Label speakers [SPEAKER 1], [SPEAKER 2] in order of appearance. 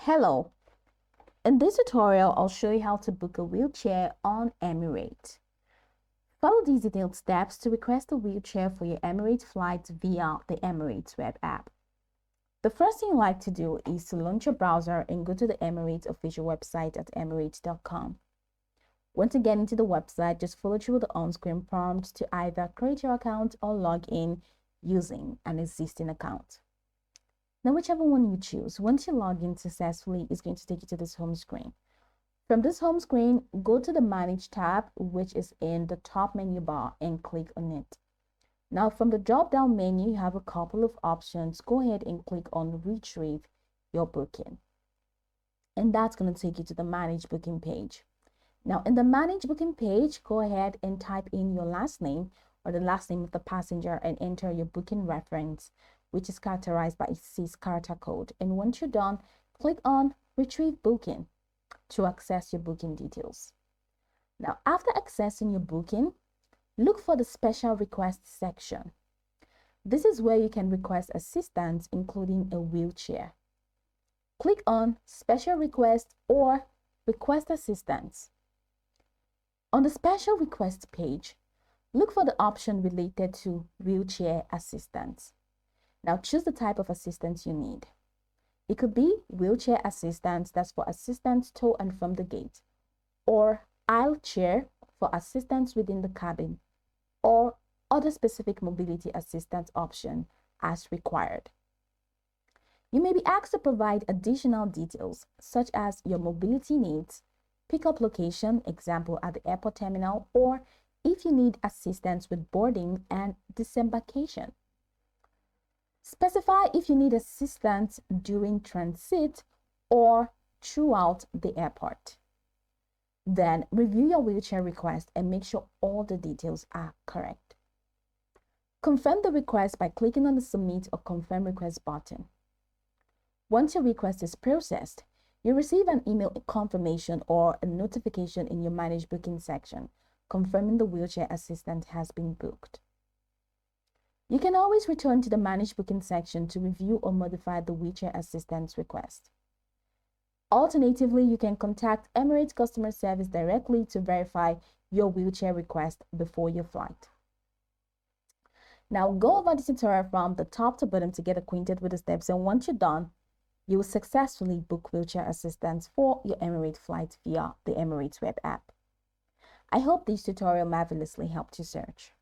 [SPEAKER 1] Hello, in this tutorial, I'll show you how to book a wheelchair on Emirates. Follow these detailed steps to request a wheelchair for your Emirates flight via the Emirates web app. The first thing you like to do is to launch your browser and go to the Emirates official website at emirates.com. Once you get into the website, just follow through the on-screen prompt to either create your account or log in using an existing account. Now, whichever one you choose, once you log in successfully, it's going to take you to this home screen. From this home screen, go to the Manage tab, which is in the top menu bar, and click on it. Now, from the drop-down menu, you have a couple of options. Go ahead and click on Retrieve Your Booking. And that's going to take you to the Manage Booking page. Now, in the Manage Booking page, go ahead and type in your last name or the last name of the passenger and enter your booking reference, which is characterized by a CIS-CARTA code. And once you're done, click on Retrieve Booking to access your booking details. Now, after accessing your booking, look for the Special Request section. This is where you can request assistance, including a wheelchair. Click on Special Request or Request Assistance. On the Special Request page, look for the option related to wheelchair assistance. Now choose the type of assistance you need. It could be wheelchair assistance, that's for assistance to and from the gate, or aisle chair for assistance within the cabin, or other specific mobility assistance option as required. You may be asked to provide additional details such as your mobility needs, pickup location, example at the airport terminal, or if you need assistance with boarding and disembarkation. Specify if you need assistance during transit or throughout the airport. Then review your wheelchair request and make sure all the details are correct. Confirm the request by clicking on the Submit or Confirm Request button. Once your request is processed, you'll receive an email confirmation or a notification in your Manage Booking section confirming the wheelchair assistant has been booked. You can always return to the Manage Booking section to review or modify the wheelchair assistance request. Alternatively, you can contact Emirates customer service directly to verify your wheelchair request before your flight. Now, go over the tutorial from the top to bottom to get acquainted with the steps, and once you're done, you will successfully book wheelchair assistance for your Emirates flight via the Emirates web app. I hope this tutorial marvelously helped you search.